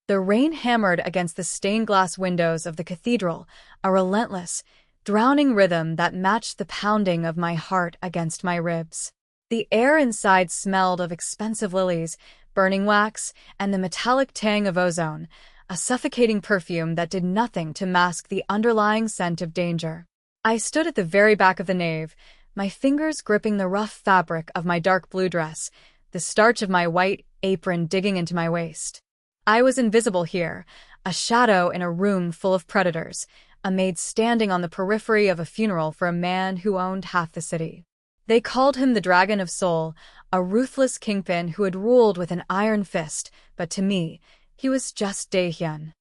The rain hammered against the stained-glass windows of the cathedral, a relentless, drowning rhythm that matched the pounding of my heart against my ribs. The air inside smelled of expensive lilies, burning wax, and the metallic tang of ozone, a suffocating perfume that did nothing to mask the underlying scent of danger. I stood at the very back of the nave, my fingers gripping the rough fabric of my dark blue dress, the starch of my white apron digging into my waist. I was invisible here, a shadow in a room full of predators, a maid standing on the periphery of a funeral for a man who owned half the city. They called him the Dragon of Soul, a ruthless kingpin who had ruled with an iron fist, but to me, he was just Dehyan.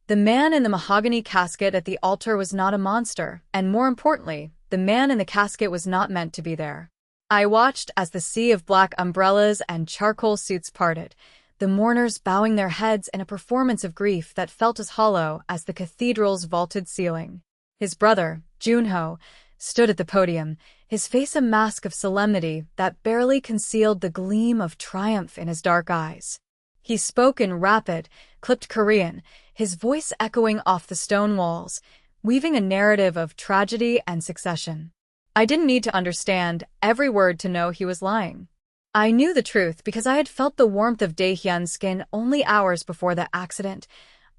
The man in the mahogany casket at the altar was not a monster, and more importantly, the man in the casket was not meant to be there. I watched as the sea of black umbrellas and charcoal suits parted, the mourners bowing their heads in a performance of grief that felt as hollow as the cathedral's vaulted ceiling. His brother, Junho, stood at the podium, his face a mask of solemnity that barely concealed the gleam of triumph in his dark eyes. He spoke in rapid, clipped Korean, his voice echoing off the stone walls, weaving a narrative of tragedy and succession. I didn't need to understand every word to know he was lying. I knew the truth because I had felt the warmth of Dehyan's skin only hours before the accident.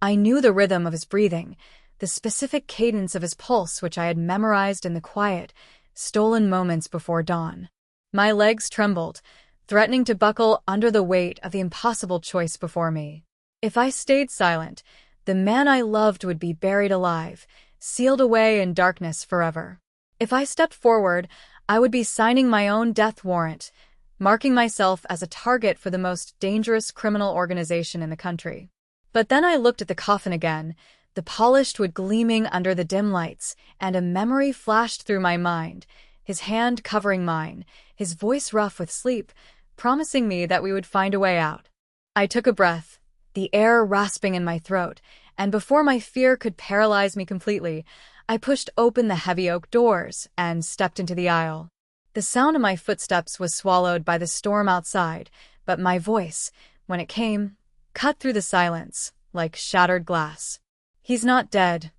I knew the rhythm of his breathing, the specific cadence of his pulse which I had memorized in the quiet, stolen moments before dawn. My legs trembled, threatening to buckle under the weight of the impossible choice before me. If I stayed silent, the man I loved would be buried alive, sealed away in darkness forever. If I stepped forward, I would be signing my own death warrant, marking myself as a target for the most dangerous criminal organization in the country. But then I looked at the coffin again, the polished wood gleaming under the dim lights, and a memory flashed through my mind, his hand covering mine, his voice rough with sleep, promising me that we would find a way out. I took a breath, the air rasping in my throat, and before my fear could paralyze me completely, I pushed open the heavy oak doors and stepped into the aisle. The sound of my footsteps was swallowed by the storm outside, but my voice, when it came, cut through the silence like shattered glass. "He's not dead,"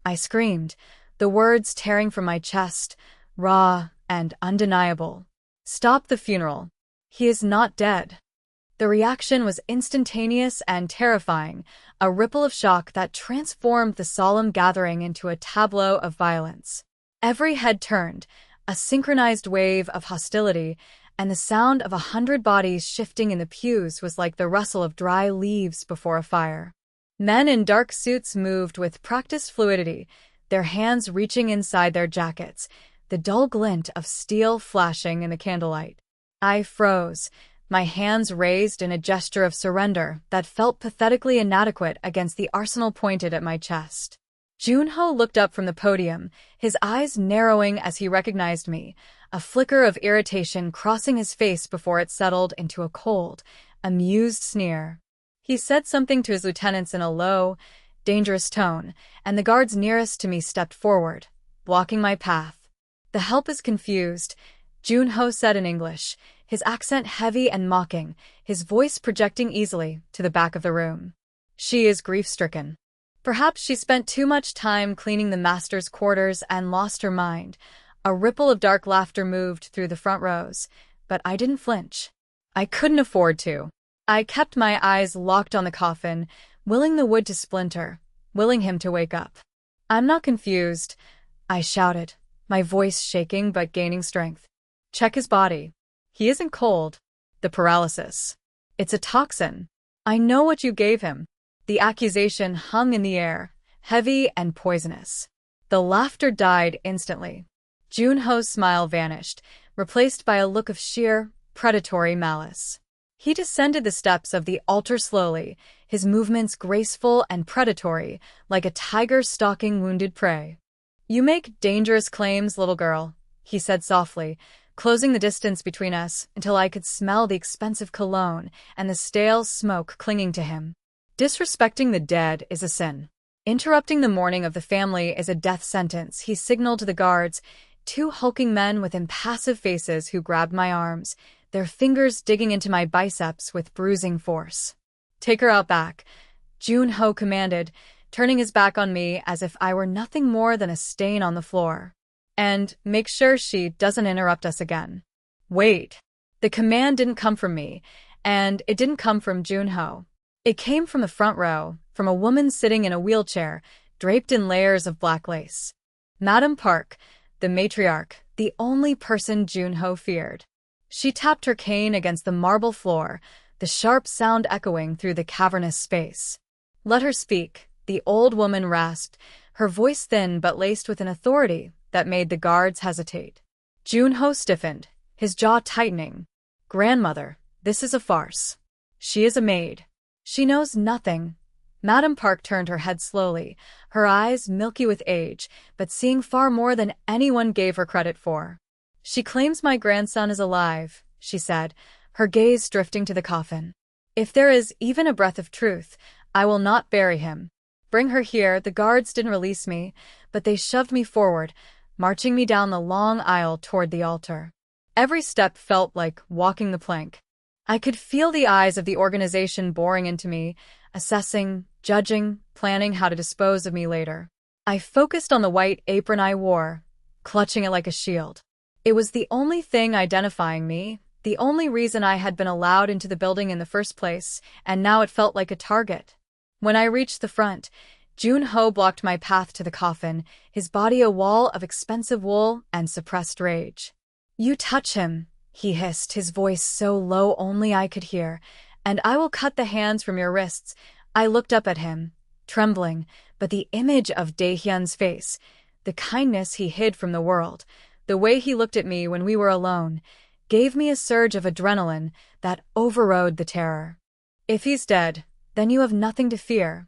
I screamed, the words tearing from my chest, raw and undeniable. "Stop the funeral. He is not dead." The reaction was instantaneous and terrifying, a ripple of shock that transformed the solemn gathering into a tableau of violence. Every head turned, a synchronized wave of hostility, and the sound of 100 bodies shifting in the pews was like the rustle of dry leaves before a fire. Men in dark suits moved with practiced fluidity, their hands reaching inside their jackets, the dull glint of steel flashing in the candlelight. I froze, my hands raised in a gesture of surrender that felt pathetically inadequate against the arsenal pointed at my chest. Junho looked up from the podium, his eyes narrowing as he recognized me, a flicker of irritation crossing his face before it settled into a cold, amused sneer. He said something to his lieutenants in a low, dangerous tone, and the guards nearest to me stepped forward, blocking my path. "The help is confused," Junho said in English, his accent heavy and mocking, his voice projecting easily to the back of the room. "She is grief-stricken. Perhaps she spent too much time cleaning the master's quarters and lost her mind." A ripple of dark laughter moved through the front rows, but I didn't flinch. I couldn't afford to. I kept my eyes locked on the coffin, willing the wood to splinter, willing him to wake up. "I'm not confused," I shouted, my voice shaking but gaining strength. "Check his body. He isn't cold. The paralysis. It's a toxin. I know what you gave him." The accusation hung in the air, heavy and poisonous. The laughter died instantly. Junho's smile vanished, replaced by a look of sheer, predatory malice. He descended the steps of the altar slowly, his movements graceful and predatory, like a tiger stalking wounded prey. "You make dangerous claims, little girl," he said softly, closing the distance between us until I could smell the expensive cologne and the stale smoke clinging to him. "Disrespecting the dead is a sin. Interrupting the mourning of the family is a death sentence," he signaled to the guards, two hulking men with impassive faces who grabbed my arms, their fingers digging into my biceps with bruising force. "Take her out back. Jun-ho commanded, turning his back on me as if I were nothing more than a stain on the floor. And make sure she doesn't interrupt us again. Wait. The command didn't come from me, and it didn't come from Jun-ho. It came from the front row, from a woman sitting in a wheelchair, draped in layers of black lace. Madame Park, the matriarch, the only person Jun-ho feared. She tapped her cane against the marble floor, the sharp sound echoing through the cavernous space. Let her speak, the old woman rasped, her voice thin but laced with an authority that made the guards hesitate. Jun-ho stiffened, his jaw tightening. Grandmother, this is a farce. She is a maid. She knows nothing. Madame Park turned her head slowly, her eyes milky with age, but seeing far more than anyone gave her credit for. She claims my grandson is alive, she said, her gaze drifting to the coffin. If there is even a breath of truth, I will not bury him. Bring her here. The guards didn't release me, but they shoved me forward, marching me down the long aisle toward the altar. Every step felt like walking the plank. I could feel the eyes of the organization boring into me, assessing, judging, planning how to dispose of me later. I focused on the white apron I wore, clutching it like a shield. It was the only thing identifying me, the only reason I had been allowed into the building in the first place, and now it felt like a target. When I reached the front, Jun-ho blocked my path to the coffin, his body a wall of expensive wool and suppressed rage. You touch him, he hissed, his voice so low only I could hear, and I will cut the hands from your wrists. I looked up at him, trembling, but the image of Dehyan's face, the kindness he hid from the world, the way he looked at me when we were alone, gave me a surge of adrenaline that overrode the terror. If he's dead, then you have nothing to fear,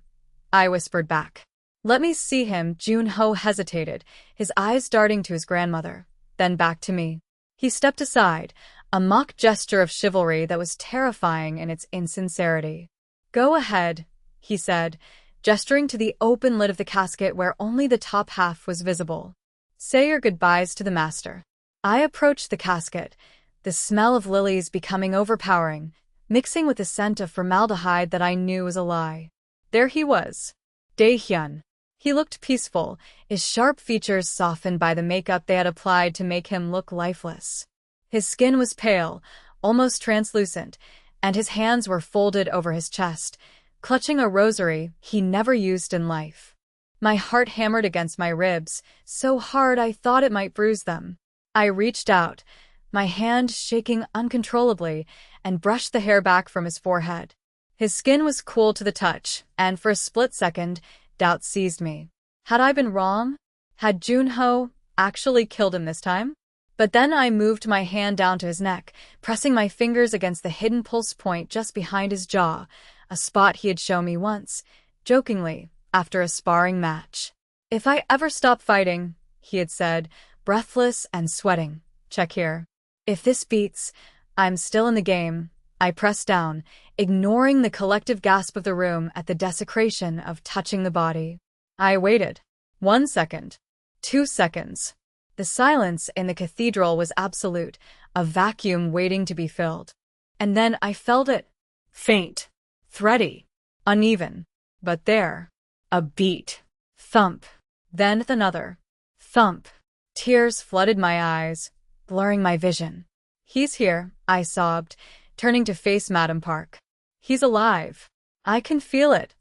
I whispered back. Let me see him. Jun-ho hesitated, his eyes darting to his grandmother, then back to me. He stepped aside, a mock gesture of chivalry that was terrifying in its insincerity. Go ahead, he said, gesturing to the open lid of the casket where only the top half was visible. Say your goodbyes to the master. I approached the casket, the smell of lilies becoming overpowering, mixing with the scent of formaldehyde that I knew was a lie. There he was, Dehyan. He looked peaceful, his sharp features softened by the makeup they had applied to make him look lifeless. His skin was pale, almost translucent, and his hands were folded over his chest, clutching a rosary he never used in life. My heart hammered against my ribs, so hard I thought it might bruise them. I reached out, my hand shaking uncontrollably, and brushed the hair back from his forehead. His skin was cool to the touch, and for a split second, doubt seized me. Had I been wrong? Had Jun-ho actually killed him this time? But then I moved my hand down to his neck, pressing my fingers against the hidden pulse point just behind his jaw, a spot he had shown me once, jokingly, after a sparring match. If I ever stop fighting, he had said, breathless and sweating, check here. If this beats, I'm still in the game. I pressed down, ignoring the collective gasp of the room at the desecration of touching the body. I waited. 1 second. 2 seconds. The silence in the cathedral was absolute, a vacuum waiting to be filled. And then I felt it. Faint. Thready. Uneven. But there. A beat. Thump. Then another. Thump. Tears flooded my eyes, blurring my vision. He's here, I sobbed, turning to face Madame Park. He's alive. I can feel it.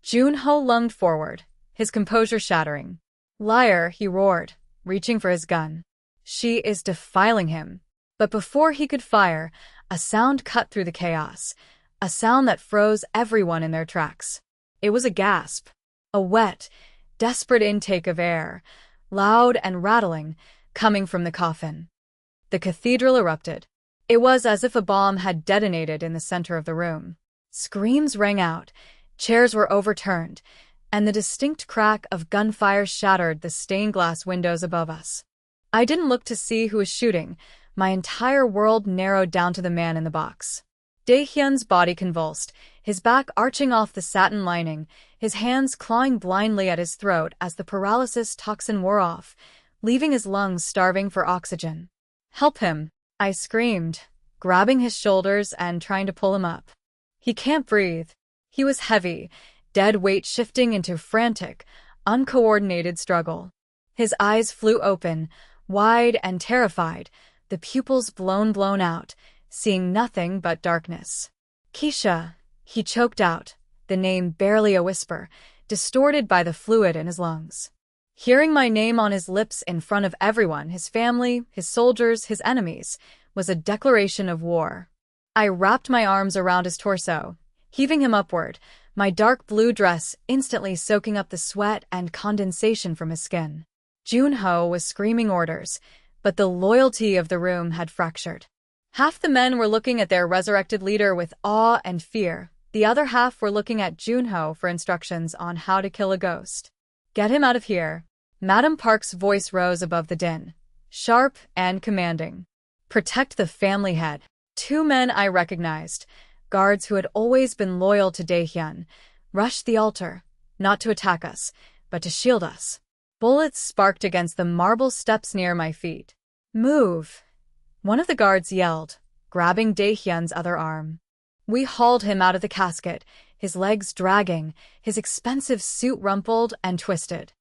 Jun-ho lunged forward, his composure shattering. Liar, he roared, reaching for his gun. She is defiling him. But before he could fire, a sound cut through the chaos, a sound that froze everyone in their tracks. It was a gasp, a wet, desperate intake of air, loud and rattling, coming from the coffin. The cathedral erupted. It was as if a bomb had detonated in the center of the room. Screams rang out, chairs were overturned, and the distinct crack of gunfire shattered the stained glass windows above us. I didn't look to see who was shooting. My entire world narrowed down to the man in the box. Dehyan's body convulsed, his back arching off the satin lining, his hands clawing blindly at his throat as the paralysis toxin wore off, leaving his lungs starving for oxygen. Help him, I screamed, grabbing his shoulders and trying to pull him up. He can't breathe. He was heavy, dead weight shifting into frantic, uncoordinated struggle. His eyes flew open, wide and terrified, the pupils blown out, seeing nothing but darkness. Keisha, he choked out, the name barely a whisper, distorted by the fluid in his lungs. Hearing my name on his lips in front of everyone, his family, his soldiers, his enemies, was a declaration of war. I wrapped my arms around his torso, heaving him upward, my dark blue dress instantly soaking up the sweat and condensation from his skin. Junho was screaming orders, but the loyalty of the room had fractured. Half the men were looking at their resurrected leader with awe and fear. The other half were looking at Junho for instructions on how to kill a ghost. "Get him out of here." Madam Park's voice rose above the din, sharp and commanding. "Protect the family head." Two men I recognized, guards who had always been loyal to Dehyan, rushed the altar, not to attack us, but to shield us. Bullets sparked against the marble steps near my feet. "Move!" one of the guards yelled, grabbing Dehyan's other arm. We hauled him out of the casket, his legs dragging, his expensive suit rumpled and twisted.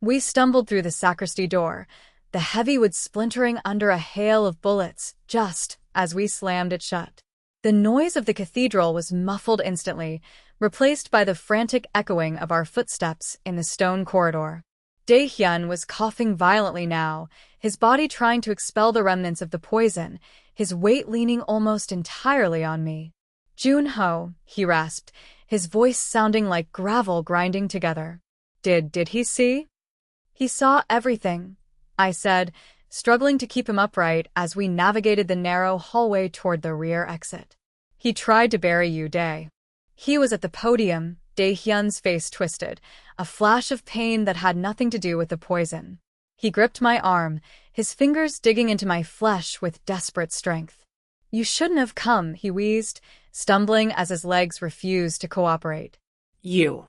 We stumbled through the sacristy door, the heavy wood splintering under a hail of bullets, just as we slammed it shut. The noise of the cathedral was muffled instantly, replaced by the frantic echoing of our footsteps in the stone corridor. Dehyan was coughing violently now, his body trying to expel the remnants of the poison, his weight leaning almost entirely on me. "Junho," he rasped, his voice sounding like gravel grinding together. Did he see?" "He saw everything," I said, struggling to keep him upright as we navigated the narrow hallway toward the rear exit. "He tried to bury you, Dae." He was at the podium, Dehyan's face twisted, a flash of pain that had nothing to do with the poison. He gripped my arm, his fingers digging into my flesh with desperate strength. "You shouldn't have come," he wheezed, stumbling as his legs refused to cooperate. You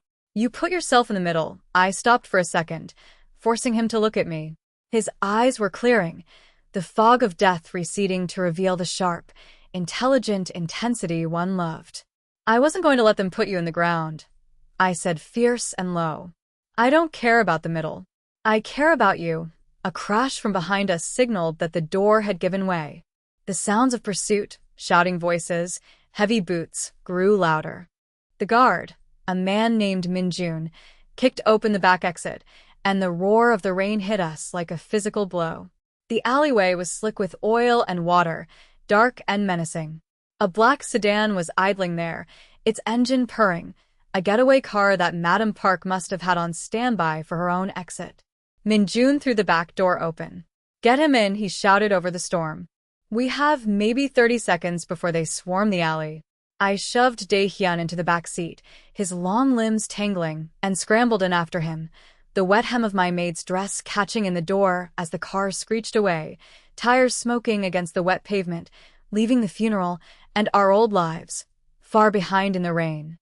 put yourself in the middle." I stopped for a second, forcing him to look at me. His eyes were clearing, the fog of death receding to reveal the sharp, intelligent intensity one loved. "I wasn't going to let them put you in the ground," I said, fierce and low. "I don't care about the middle. I care about you." A crash from behind us signaled that the door had given way. The sounds of pursuit, shouting voices, heavy boots, grew louder. The guard, a man named Minjun, kicked open the back exit, and the roar of the rain hit us like a physical blow. The alleyway was slick with oil and water, dark and menacing. A black sedan was idling there, its engine purring, a getaway car that Madam Park must have had on standby for her own exit. Minjun threw the back door open. "Get him in," he shouted over the storm. "We have maybe 30 seconds before they swarm the alley." I shoved Dehyan into the back seat, his long limbs tangling, and scrambled in after him, the wet hem of my maid's dress catching in the door as the car screeched away, tires smoking against the wet pavement, leaving the funeral and our old lives far behind in the rain.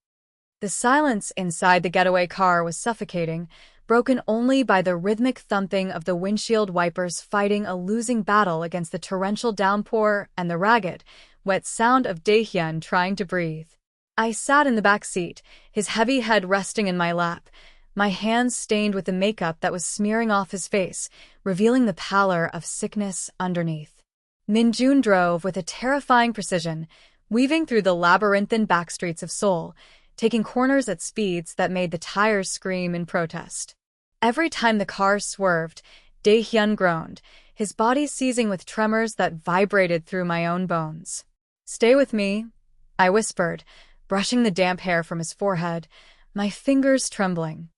The silence inside the getaway car was suffocating, broken only by the rhythmic thumping of the windshield wipers fighting a losing battle against the torrential downpour and the ragged, wet sound of Dehyan trying to breathe. I sat in the back seat, his heavy head resting in my lap, my hands stained with the makeup that was smearing off his face, revealing the pallor of sickness underneath. Minjun drove with a terrifying precision, weaving through the labyrinthine backstreets of Seoul, taking corners at speeds that made the tires scream in protest. Every time the car swerved, Dehyan groaned, his body seizing with tremors that vibrated through my own bones. "Stay with me," I whispered, brushing the damp hair from his forehead, my fingers trembling.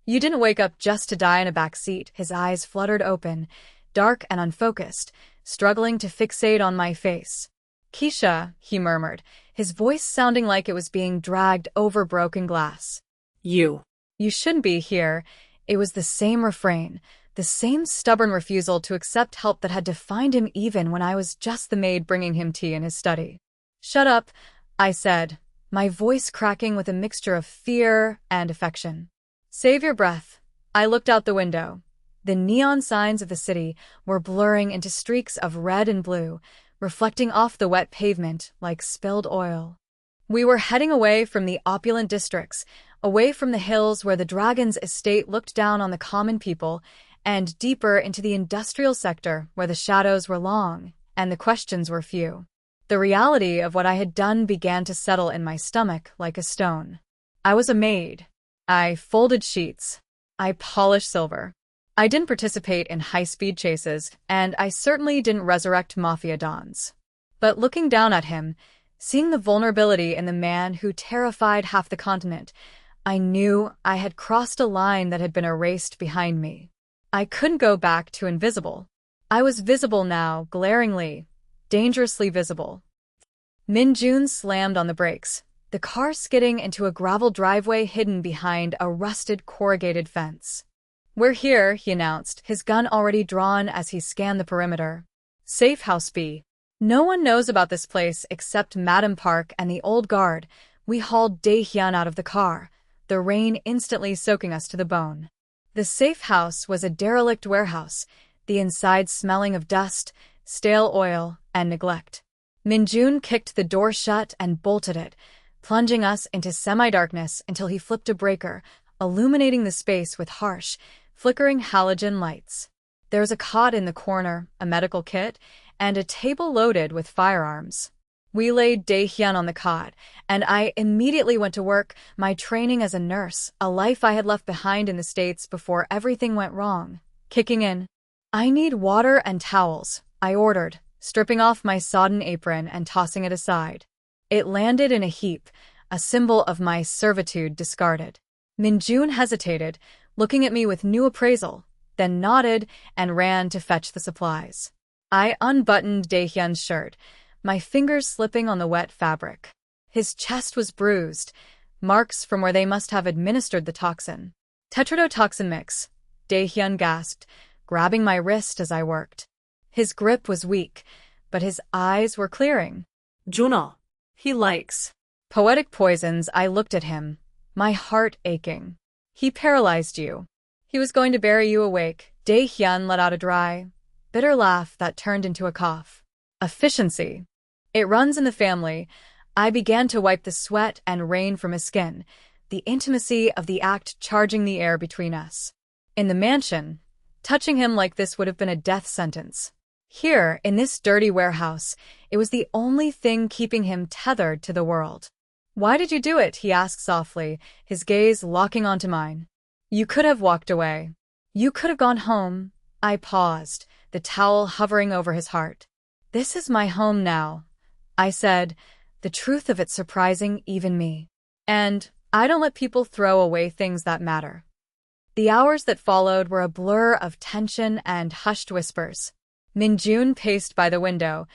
"You didn't wake up just to die in a back seat." His eyes fluttered open, dark and unfocused, struggling to fixate on my face. "Keisha," he murmured, his voice sounding like it was being dragged over broken glass. You shouldn't be here." It was the same refrain, the same stubborn refusal to accept help that had defined him even when I was just the maid bringing him tea in his study. "Shut up," I said, my voice cracking with a mixture of fear and affection. "Save your breath." I looked out the window. The neon signs of the city were blurring into streaks of red and blue, reflecting off the wet pavement like spilled oil. We were heading away from the opulent districts, away from the hills where the dragon's estate looked down on the common people, and deeper into the industrial sector where the shadows were long and the questions were few. The reality of what I had done began to settle in my stomach like a stone. I was a maid. I folded sheets. I polished silver. I didn't participate in high-speed chases, and I certainly didn't resurrect Mafia dons. But looking down at him, seeing the vulnerability in the man who terrified half the continent, I knew I had crossed a line that had been erased behind me. I couldn't go back to invisible. I was visible now, glaringly, dangerously visible. Min-jun slammed on the brakes, the car skidding into a gravel driveway hidden behind a rusted corrugated fence. "We're here," he announced, his gun already drawn as he scanned the perimeter. "Safe house B. No one knows about this place except Madam Park and the old guard." We hauled Dehyan out of the car, the rain instantly soaking us to the bone. The safe house was a derelict warehouse, the inside smelling of dust, stale oil, and neglect. Min-jun kicked the door shut and bolted it, plunging us into semi-darkness until he flipped a breaker, illuminating the space with harsh, flickering halogen lights. There was a cot in the corner, a medical kit, and a table loaded with firearms. We laid Dehyan on the cot, and I immediately went to work, my training as a nurse, a life I had left behind in the States before everything went wrong, kicking in. "I need water and towels," I ordered, stripping off my sodden apron and tossing it aside. It landed in a heap, a symbol of my servitude discarded. Min-jun hesitated, looking at me with new appraisal, then nodded and ran to fetch the supplies. I unbuttoned Dehyan's shirt, my fingers slipping on the wet fabric. His chest was bruised, marks from where they must have administered the toxin. "Tetrodotoxin mix," Dehyan gasped, grabbing my wrist as I worked. His grip was weak, but his eyes were clearing. "Junna, he likes." "Poetic poisons." I looked at him, my heart aching. "He paralyzed you. He was going to bury you awake." Dehyan let out a dry, bitter laugh that turned into a cough. "Efficiency. It runs in the family." I began to wipe the sweat and rain from his skin, the intimacy of the act charging the air between us. In the mansion, touching him like this would have been a death sentence. Here, in this dirty warehouse, it was the only thing keeping him tethered to the world. "Why did you do it?" he asked softly, his gaze locking onto mine. "You could have walked away. You could have gone home." I paused, the towel hovering over his heart. "This is my home now," I said, the truth of it surprising even me. "And I don't let people throw away things that matter." The hours that followed were a blur of tension and hushed whispers. Min-jun paced by the window,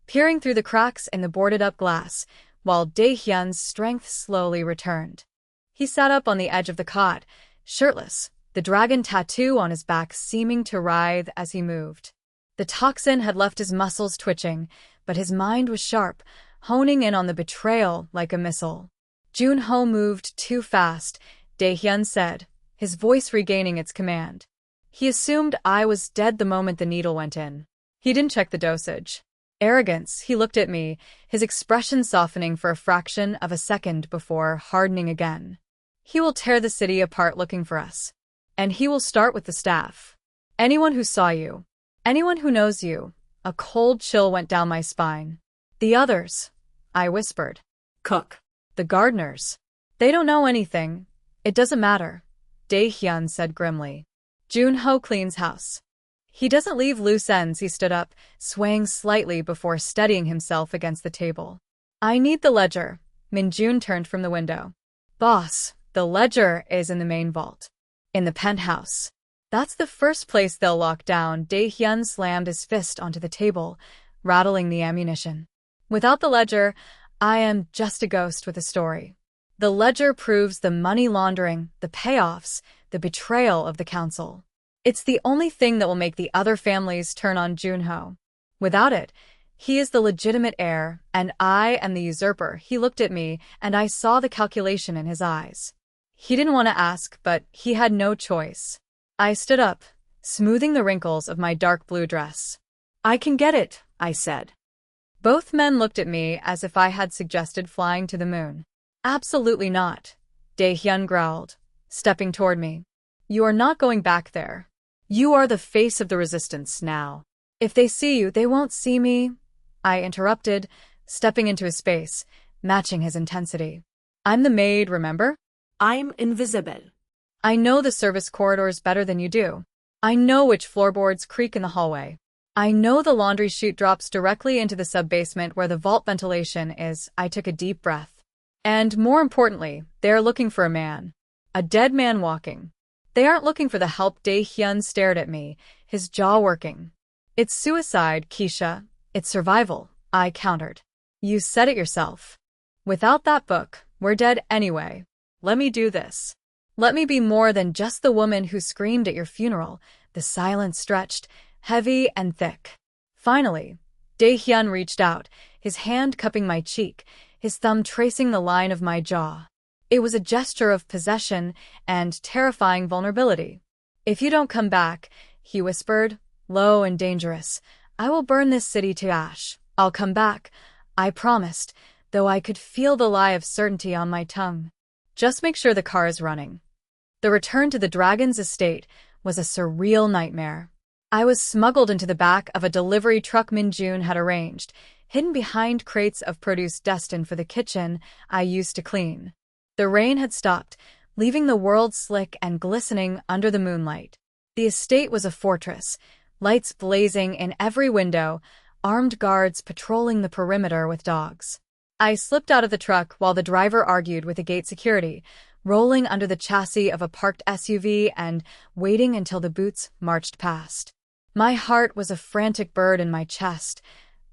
peering through the cracks in the boarded-up glass, while Dehyan's strength slowly returned. He sat up on the edge of the cot, shirtless, the dragon tattoo on his back seeming to writhe as he moved. The toxin had left his muscles twitching, but his mind was sharp, honing in on the betrayal like a missile. "Junho moved too fast," Dehyan said, his voice regaining its command. "He assumed I was dead the moment the needle went in. He didn't check the dosage." Arrogance, he looked at me, his expression softening for a fraction of a second before hardening again. "He will tear the city apart looking for us. And he will start with the staff. Anyone who saw you. Anyone who knows you." A cold chill went down my spine. "The others," I whispered. "Cook." "The gardeners. They don't know anything. It doesn't matter," Dehyan said grimly. "Junho cleans house. He doesn't leave loose ends." He stood up, swaying slightly before steadying himself against the table. "I need the ledger." Min-jun turned from the window. "Boss, the ledger is in the main vault. In the penthouse. That's the first place they'll lock down." Dehyan slammed his fist onto the table, rattling the ammunition. "Without the ledger, I am just a ghost with a story. The ledger proves the money laundering, the payoffs, the betrayal of the council. It's the only thing that will make the other families turn on Junho. Without it, he is the legitimate heir, and I am the usurper." He looked at me, and I saw the calculation in his eyes. He didn't want to ask, but he had no choice. I stood up, smoothing the wrinkles of my dark blue dress. "I can get it," I said. Both men looked at me as if I had suggested flying to the moon. Absolutely not, Dehyan growled, stepping toward me. You are not going back there. You are the face of the resistance now. If they see you, they won't see me, I interrupted, stepping into his space, matching his intensity. I'm the maid, remember? I'm invisible. I know the service corridors better than you do. I know which floorboards creak in the hallway. I know the laundry chute drops directly into the sub-basement where the vault ventilation is. I took a deep breath. And more importantly, they are looking for a man. A dead man walking. They aren't looking for the help. Dehyan stared at me, his jaw working. It's suicide, Keisha. It's survival, I countered. You said it yourself. Without that book, we're dead anyway. Let me do this. Let me be more than just the woman who screamed at your funeral. The silence stretched, heavy and thick. Finally, Dehyan reached out, his hand cupping my cheek, his thumb tracing the line of my jaw. It was a gesture of possession and terrifying vulnerability. If you don't come back, he whispered, low and dangerous, I will burn this city to ash. I'll come back, I promised, though I could feel the lie of certainty on my tongue. Just make sure the car is running. The return to the dragon's estate was a surreal nightmare. I was smuggled into the back of a delivery truck Min-jun had arranged, hidden behind crates of produce destined for the kitchen I used to clean. The rain had stopped, leaving the world slick and glistening under the moonlight. The estate was a fortress, lights blazing in every window, armed guards patrolling the perimeter with dogs. I slipped out of the truck while the driver argued with the gate security, rolling under the chassis of a parked SUV and waiting until the boots marched past. My heart was a frantic bird in my chest,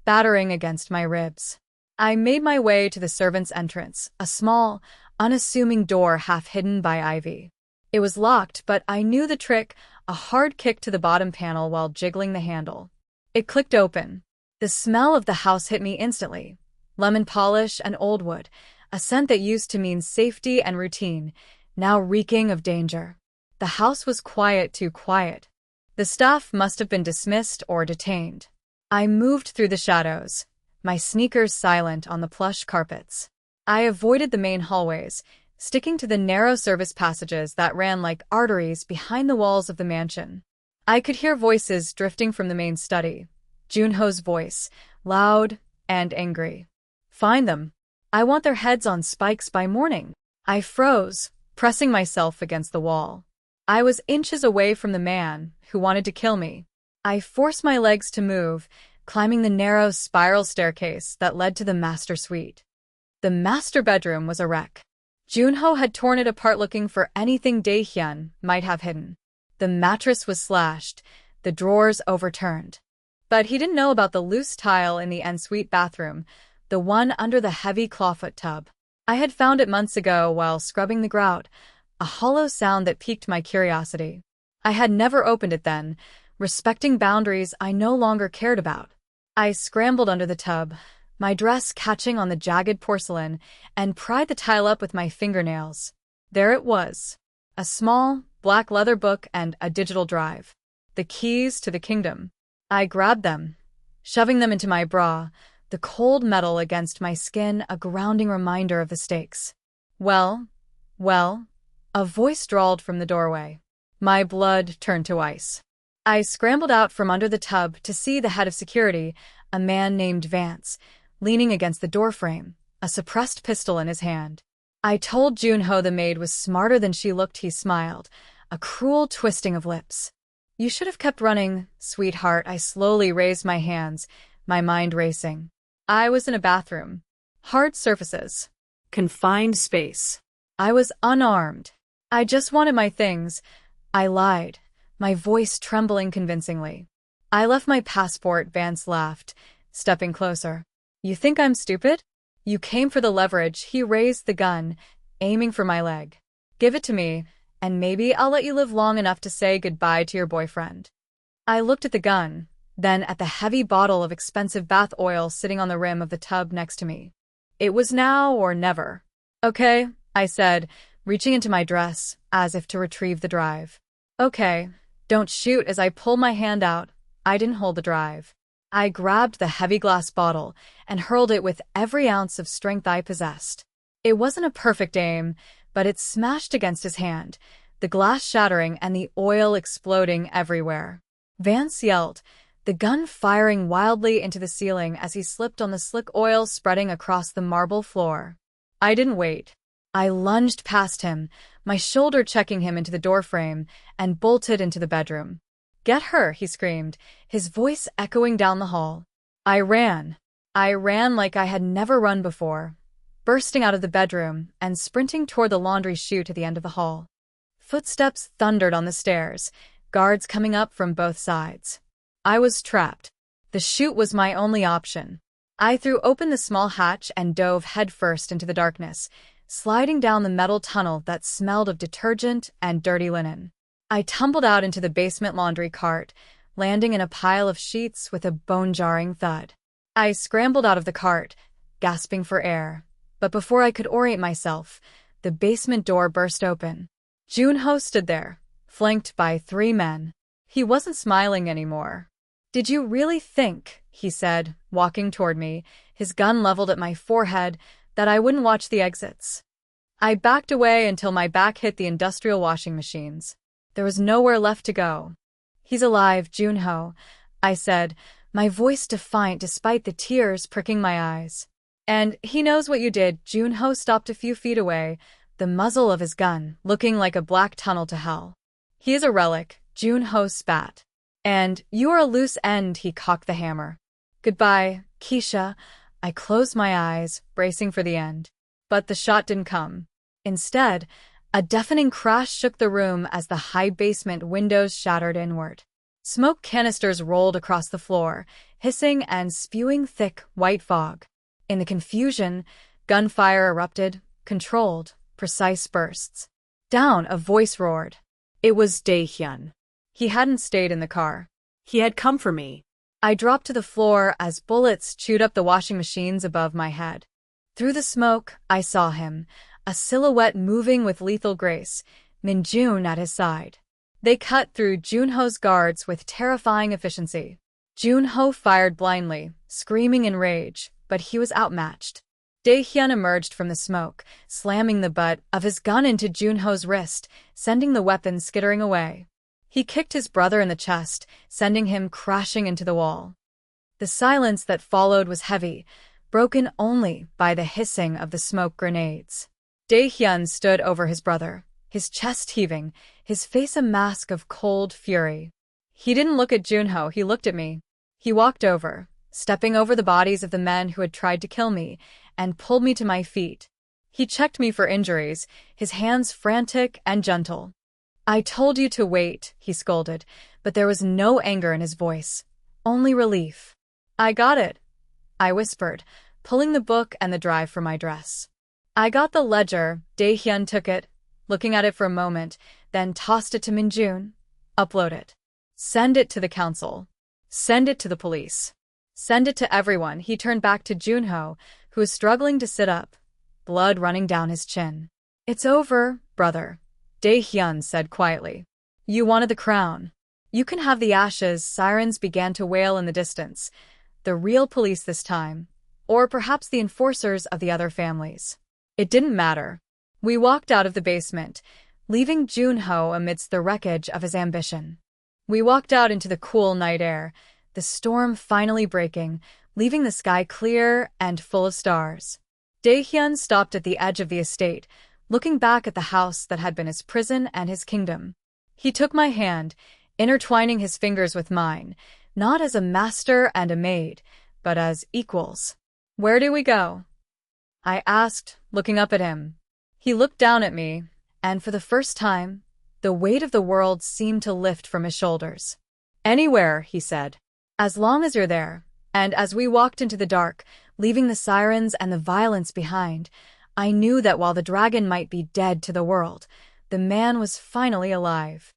battering against my ribs. I made my way to the servants' entrance, a small, unassuming door half hidden by ivy. It was locked, but I knew the trick, a hard kick to the bottom panel while jiggling the handle. It clicked open. The smell of the house hit me instantly. Lemon polish and old wood, a scent that used to mean safety and routine, now reeking of danger. The house was quiet, too quiet. The staff must have been dismissed or detained. I moved through the shadows, my sneakers silent on the plush carpets. I avoided the main hallways, sticking to the narrow service passages that ran like arteries behind the walls of the mansion. I could hear voices drifting from the main study. Junho's voice, loud and angry. Find them. I want their heads on spikes by morning. I froze, pressing myself against the wall. I was inches away from the man who wanted to kill me. I forced my legs to move, climbing the narrow spiral staircase that led to the master suite. The master bedroom was a wreck. Junho had torn it apart looking for anything Dehyan might have hidden. The mattress was slashed, the drawers overturned. But he didn't know about the loose tile in the ensuite bathroom, the one under the heavy clawfoot tub. I had found it months ago while scrubbing the grout, a hollow sound that piqued my curiosity. I had never opened it then, respecting boundaries I no longer cared about. I scrambled under the tub, my dress catching on the jagged porcelain, and pried the tile up with my fingernails. There it was. A small, black leather book and a digital drive. The keys to the kingdom. I grabbed them, shoving them into my bra, the cold metal against my skin a grounding reminder of the stakes. Well, a voice drawled from the doorway. My blood turned to ice. I scrambled out from under the tub to see the head of security, a man named Vance, leaning against the doorframe, a suppressed pistol in his hand. I told Junho the maid was smarter than she looked. He smiled, a cruel twisting of lips. You should have kept running, sweetheart. I slowly raised my hands, my mind racing. I was in a bathroom. Hard surfaces. Confined space. I was unarmed. I just wanted my things. I lied, my voice trembling convincingly. I left my passport, Vance laughed, stepping closer. You think I'm stupid? You came for the leverage. He raised the gun, aiming for my leg. Give it to me, and maybe I'll let you live long enough to say goodbye to your boyfriend. I looked at the gun, then at the heavy bottle of expensive bath oil sitting on the rim of the tub next to me. It was now or never. Okay, I said, reaching into my dress, as if to retrieve the drive. Okay, don't shoot. As I pulled my hand out, I didn't hold the drive. I grabbed the heavy glass bottle and hurled it with every ounce of strength I possessed. It wasn't a perfect aim, but it smashed against his hand, the glass shattering and the oil exploding everywhere. Vance yelled, the gun firing wildly into the ceiling as he slipped on the slick oil spreading across the marble floor. I didn't wait. I lunged past him, my shoulder checking him into the doorframe, and bolted into the bedroom. "Get her," he screamed, his voice echoing down the hall. I ran. I ran like I had never run before, bursting out of the bedroom and sprinting toward the laundry chute at the end of the hall. Footsteps thundered on the stairs, guards coming up from both sides. I was trapped. The chute was my only option. I threw open the small hatch and dove headfirst into the darkness, sliding down the metal tunnel that smelled of detergent and dirty linen. I tumbled out into the basement laundry cart, landing in a pile of sheets with a bone-jarring thud. I scrambled out of the cart, gasping for air. But before I could orient myself, the basement door burst open. Junho stood there, flanked by 3 men. He wasn't smiling anymore. "Did you really think," he said, walking toward me, his gun leveled at my forehead, "that I wouldn't watch the exits?" I backed away until my back hit the industrial washing machines. There was nowhere left to go. "He's alive, Junho," I said, my voice defiant despite the tears pricking my eyes. "And he knows what you did." Junho stopped a few feet away, the muzzle of his gun looking like a black tunnel to hell. "He is a relic," Junho spat. "And you are a loose end," he cocked the hammer. "Goodbye, Keisha." I closed my eyes, bracing for the end. But the shot didn't come. Instead, a deafening crash shook the room as the high basement windows shattered inward. Smoke canisters rolled across the floor, hissing and spewing thick, white fog. In the confusion, gunfire erupted, controlled, precise bursts. Down, a voice roared. It was Dehyan. He hadn't stayed in the car. He had come for me. I dropped to the floor as bullets chewed up the washing machines above my head. Through the smoke, I saw him, a silhouette moving with lethal grace, Minjun at his side. They cut through Junho's guards with terrifying efficiency. Junho fired blindly, screaming in rage, but he was outmatched. Dehyan emerged from the smoke, slamming the butt of his gun into Junho's wrist, sending the weapon skittering away. He kicked his brother in the chest, sending him crashing into the wall. The silence that followed was heavy, broken only by the hissing of the smoke grenades. Dehyan stood over his brother, his chest heaving, his face a mask of cold fury. He didn't look at Junho, he looked at me. He walked over, stepping over the bodies of the men who had tried to kill me, and pulled me to my feet. He checked me for injuries, his hands frantic and gentle. "I told you to wait," he scolded, but there was no anger in his voice, only relief. "I got it," I whispered, pulling the book and the drive from my dress. "I got the ledger." Dehyan took it, looking at it for a moment, then tossed it to Minjun. "Upload it. Send it to the council. Send it to the police. Send it to everyone." He turned back to Junho, who was struggling to sit up, blood running down his chin. "It's over, brother," Dehyan said quietly. "You wanted the crown. You can have the ashes." Sirens began to wail in the distance. The real police this time, or perhaps the enforcers of the other families. It didn't matter. We walked out of the basement, leaving Junho amidst the wreckage of his ambition. We walked out into the cool night air, the storm finally breaking, leaving the sky clear and full of stars. Dehyan stopped at the edge of the estate, looking back at the house that had been his prison and his kingdom. He took my hand, intertwining his fingers with mine, not as a master and a maid, but as equals. "Where do we go?" I asked, looking up at him. He looked down at me, and for the first time, the weight of the world seemed to lift from his shoulders. "Anywhere," he said. "As long as you're there." And as we walked into the dark, leaving the sirens and the violence behind, I knew that while the dragon might be dead to the world, the man was finally alive.